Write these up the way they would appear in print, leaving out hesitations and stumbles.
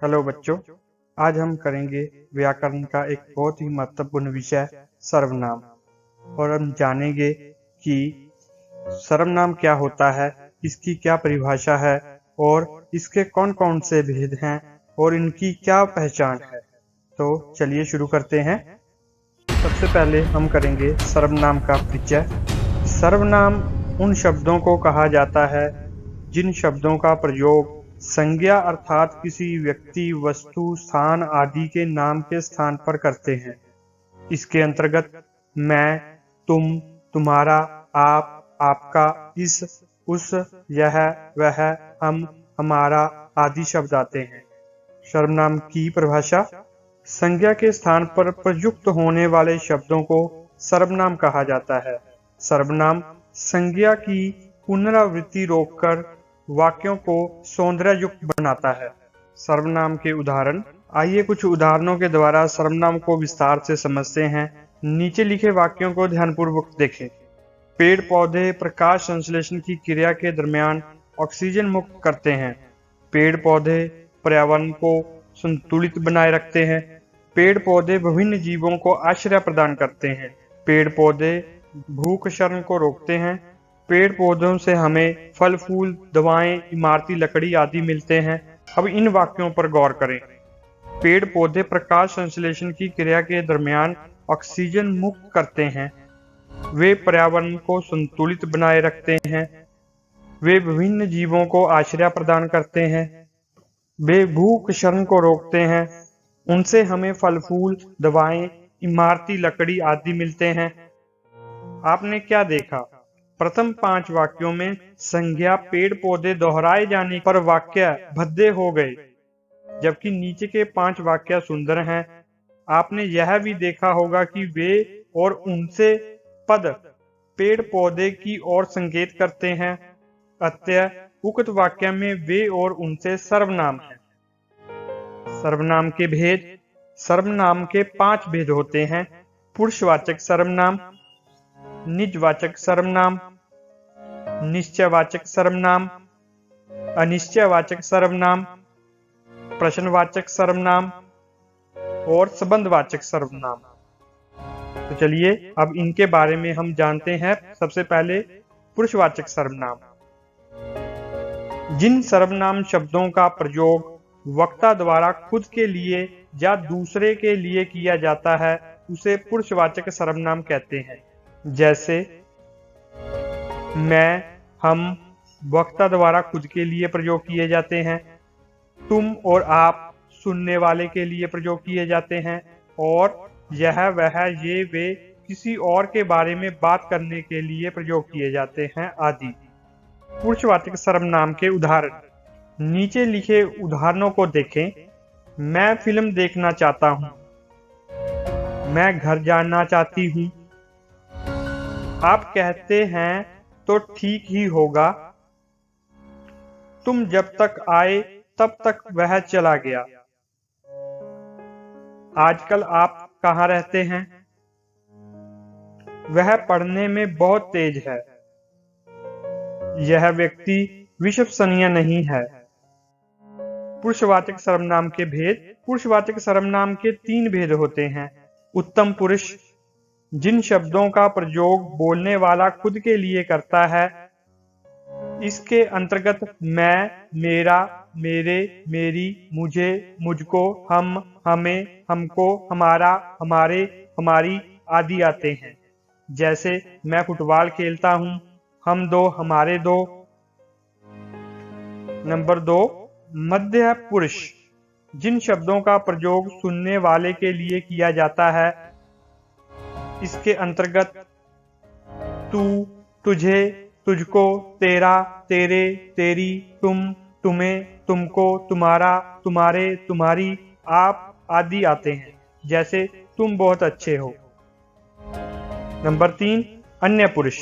Hello बच्चों, आज हम करेंगे व्याकरण का एक बहुत ही महत्वपूर्ण विषय सर्वनाम। और हम जानेंगे कि सर्वनाम क्या होता है, इसकी क्या परिभाषा है और इसके कौन कौन से भेद हैं और इनकी क्या पहचान है। तो चलिए शुरू करते हैं। सबसे पहले हम करेंगे सर्वनाम का परिचय। सर्वनाम उन शब्दों को कहा जाता है जिन शब्दों का प्रयोग संज्ञा अर्थात किसी व्यक्ति, वस्तु, स्थान आदि के नाम के स्थान पर करते हैं। इसके अंतर्गत मैं, तुम, तुम्हारा, आप, आपका, इस, उस, यह, वह, हम, हमारा आदि शब्द आते हैं। सर्वनाम की परिभाषा: संज्ञा के स्थान पर प्रयुक्त होने वाले शब्दों को सर्वनाम कहा जाता है। सर्वनाम संज्ञा की पुनरावृत्ति रोककर वाक्यों को सौंदर्ययुक्त बनाता है। सर्वनाम के उदाहरण: आइए कुछ उदाहरणों के द्वारा सर्वनाम को विस्तार से समझते हैं। नीचे लिखे वाक्यों को ध्यानपूर्वक देखें। पेड़ पौधे प्रकाश संश्लेषण की क्रिया के दरमियान ऑक्सीजन मुक्त करते हैं। पेड़ पौधे पर्यावरण को संतुलित बनाए रखते हैं। पेड़ पौधे विभिन्न जीवों को आश्रय प्रदान करते हैं। पेड़ पौधे भूख शरण को रोकते हैं। पेड़ पौधों से हमें फल फूल, दवाएं, इमारती लकड़ी आदि मिलते हैं। अब इन वाक्यों पर गौर करें। पेड़ पौधे प्रकाश संश्लेषण की क्रिया के दरमियान ऑक्सीजन मुक्त करते हैं। वे पर्यावरण को संतुलित बनाए रखते हैं। वे विभिन्न जीवों को आश्रय प्रदान करते हैं। वे भूख शरण को रोकते हैं। उनसे हमें फल फूल, दवाएं, इमारती लकड़ी आदि मिलते हैं। आपने क्या देखा? प्रथम 5 वाक्यों में संज्ञा पेड़ पौधे दोहराए जाने पर वाक्य भद्दे हो गए, जबकि नीचे के 5 वाक्य सुंदर हैं। आपने यह भी देखा होगा कि वे और उनसे पद पेड़ पौधे की ओर संकेत करते हैं। अतः उक्त वाक्य में वे और उनसे सर्वनाम है। सर्वनाम के भेद: सर्वनाम के 5 भेद होते हैं। पुरुषवाचक सर्वनाम, निजवाचक सर्वनाम, निश्चयवाचक सर्वनाम, अनिश्चयवाचक सर्वनाम, प्रश्नवाचक सर्वनाम और संबंधवाचक सर्वनाम। तो चलिए अब इनके बारे में हम जानते हैं। सबसे पहले पुरुषवाचक सर्वनाम। जिन सर्वनाम शब्दों का प्रयोग वक्ता द्वारा खुद के लिए या दूसरे के लिए किया जाता है उसे पुरुषवाचक सर्वनाम कहते हैं। जैसे मैं, हम वक्ता द्वारा खुद के लिए प्रयोग किए जाते हैं। तुम और आप सुनने वाले के लिए प्रयोग किए जाते हैं। और यह, वह, ये, वे किसी और के बारे में बात करने के लिए प्रयोग किए जाते हैं आदि। पुरुषवाचक सर्वनाम के उदाहरण: नीचे लिखे उदाहरणों को देखें। मैं फिल्म देखना चाहता हूँ। मैं घर जाना चाहती हूँ। आप कहते हैं तो ठीक ही होगा। तुम जब तक आए तब तक वह चला गया। आजकल आप कहाँ रहते हैं? वह पढ़ने में बहुत तेज है। यह व्यक्ति विश्वसनीय नहीं है। पुरुषवाचक सर्वनाम के भेद: पुरुषवाचक सर्वनाम के 3 भेद होते हैं। उत्तम पुरुष: जिन शब्दों का प्रयोग बोलने वाला खुद के लिए करता है। इसके अंतर्गत मैं, मेरा, मेरे, मेरी, मुझे, मुझको, हम, हमें, हमको, हमारा, हमारे, हमारी आदि आते हैं। जैसे मैं फुटबॉल खेलता हूँ। हम दो, हमारे दो। नंबर 2, मध्य पुरुष: जिन शब्दों का प्रयोग सुनने वाले के लिए किया जाता है। इसके अंतर्गत तू, तुझे, तुझको, तेरा, तेरे, तेरी, तुम, तुम्हें, तुमको, तुम्हारा, तुम्हारे, तुम्हारी, आप आदि आते हैं। जैसे तुम बहुत अच्छे हो। नंबर 3, अन्य पुरुष: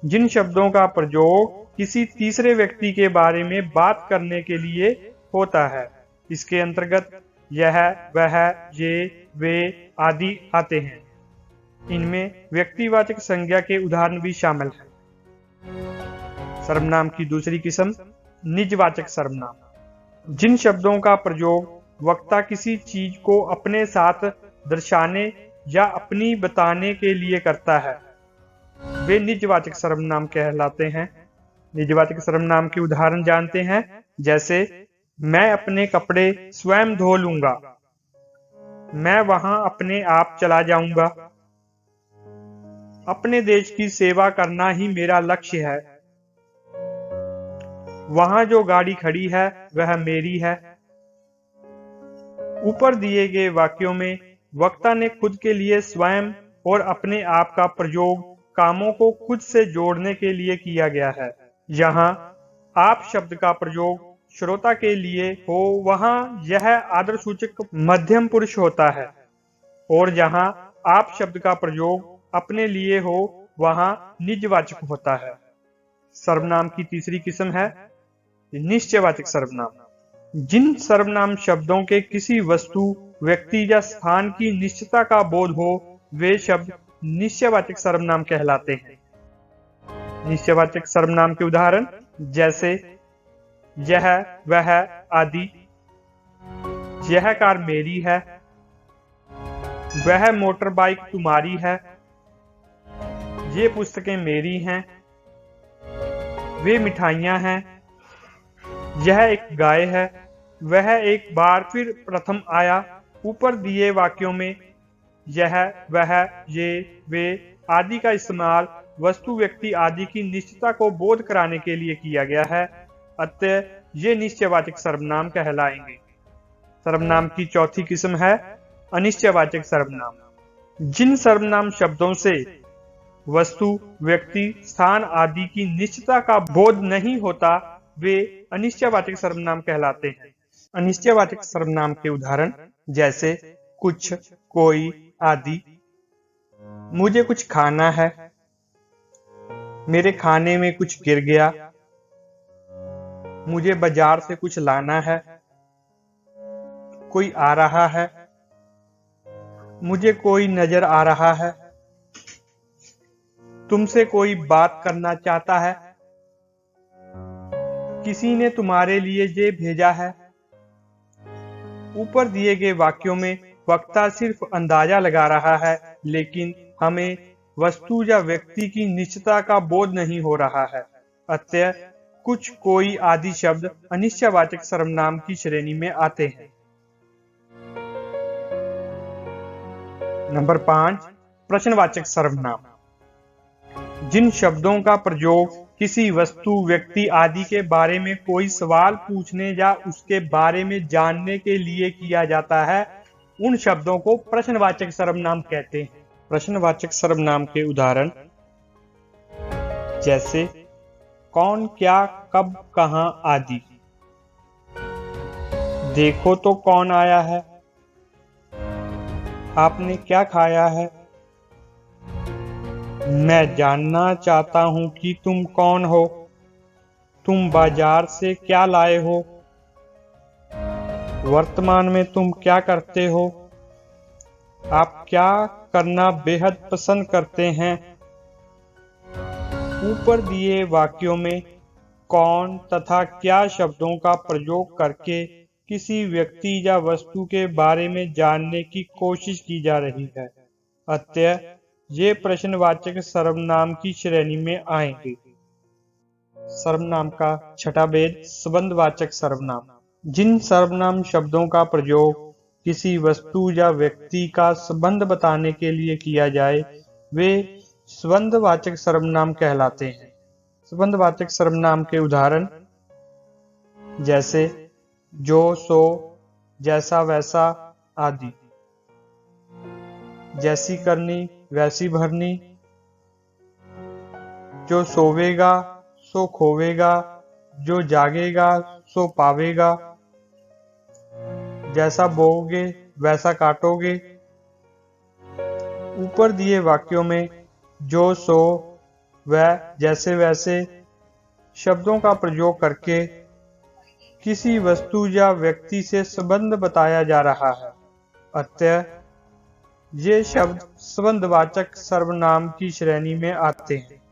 जिन शब्दों का प्रयोग किसी तीसरे व्यक्ति के बारे में बात करने के लिए होता है। इसके अंतर्गत यह, वह, ये, वे आदि आते हैं। इनमें व्यक्तिवाचक संज्ञा के उदाहरण भी शामिल हैं। सर्वनाम की दूसरी किस्म निजवाचक सर्वनाम: जिन शब्दों का प्रयोग वक्ता किसी चीज को अपने साथ दर्शाने या अपनी बताने के लिए करता है, वे निजवाचक सर्वनाम कहलाते हैं। निजवाचक सर्वनाम के उदाहरण जानते हैं, जैसे मैं अपने कपड़े स्वयं धो लूंगा, मैं वहां अपने आप चला जाऊंगा, अपने देश की सेवा करना ही मेरा लक्ष्य है, वहां जो गाड़ी खड़ी है वह मेरी है। ऊपर दिए गए वाक्यों में वक्ता ने खुद के लिए स्वयं और अपने आप का प्रयोग कामों को खुद से जोड़ने के लिए किया गया है। यहाँ आप शब्द का प्रयोग श्रोता के लिए हो वहां यह आदरसूचक मध्यम पुरुष होता है, और जहां आप शब्द का प्रयोग अपने लिए हो वहां निजवाचक होता है। सर्वनाम की तीसरी किस्म है निश्चयवाचक सर्वनाम। जिन सर्वनाम शब्दों के किसी वस्तु, व्यक्ति या स्थान की निश्चयता का बोध हो वे शब्द निश्चयवाचक सर्वनाम कहलाते हैं। निश्चयवाचक सर्वनाम के उदाहरण जैसे यह, वह आदि। यह कार मेरी है, वह मोटर बाइक तुम्हारी है, ये पुस्तकें मेरी हैं, वे मिठाइयां हैं, यह एक गाय है, वह एक बार फिर प्रथम आया। ऊपर दिए वाक्यों में यह, वह, ये, वे आदि का इस्तेमाल वस्तु, व्यक्ति आदि की निश्चयता को बोध कराने के लिए किया गया है, अतः ये निश्चयवाचक सर्वनाम कहलाएंगे। सर्वनाम की चौथी किस्म है अनिश्चयवाचक सर्वनाम। जिन सर्वनाम शब्दों से वस्तु, व्यक्ति, स्थान आदि की निश्चयता का बोध नहीं होता वे अनिश्चयवाचक सर्वनाम कहलाते हैं। अनिश्चयवाचक सर्वनाम के उदाहरण जैसे कुछ, कोई आदि। मुझे कुछ खाना है, मेरे खाने में कुछ गिर गया, मुझे बाजार से कुछ लाना है, कोई आ रहा है, मुझे कोई नजर आ रहा है, तुमसे कोई बात करना चाहता है, किसी ने तुम्हारे लिए ये भेजा है। ऊपर दिए गए वाक्यों में वक्ता सिर्फ अंदाजा लगा रहा है, लेकिन हमें वस्तु या व्यक्ति की निश्चयता का बोध नहीं हो रहा है, अतः कुछ, कोई आदि शब्द अनिश्चयवाचक सर्वनाम की श्रेणी में आते हैं। नंबर 5, प्रश्नवाचक सर्वनाम। जिन शब्दों का प्रयोग किसी वस्तु, व्यक्ति आदि के बारे में कोई सवाल पूछने या उसके बारे में जानने के लिए किया जाता है, उन शब्दों को प्रश्नवाचक सर्वनाम कहते हैं। प्रश्नवाचक सर्वनाम के उदाहरण जैसे कौन, क्या, कब, कहां आदि। देखो तो कौन आया है, आपने क्या खाया है, मैं जानना चाहता हूं कि तुम कौन हो, तुम बाजार से क्या लाए हो, वर्तमान में तुम क्या करते हो, आप क्या करना बेहद पसंद करते हैं। ऊपर दिए वाक्यों में कौन तथा क्या शब्दों का प्रयोग करके किसी व्यक्ति या वस्तु के बारे में जानने की कोशिश की जा रही है, अतः ये प्रश्नवाचक सर्वनाम की श्रेणी में आएंगे। सर्वनाम का छठा भेद संबंधवाचक सर्वनाम। जिन सर्वनाम शब्दों का प्रयोग किसी वस्तु या व्यक्ति का संबंध बताने के लिए किया जाए वे संबंधवाचक सर्वनाम कहलाते हैं। संबंधवाचक सर्वनाम के उदाहरण जैसे जो, सो, जैसा, वैसा आदि। जैसी करनी, वैसी भरनी। जो सोवेगा सो खोवेगा, जो जागेगा सो पावेगा। जैसा बोओगे वैसा काटोगे। ऊपर दिए वाक्यों में जो, सो, वह, जैसे, वैसे शब्दों का प्रयोग करके किसी वस्तु या व्यक्ति से संबंध बताया जा रहा है, अतः ये शब्द संबंधवाचक सर्वनाम की श्रेणी में आते हैं।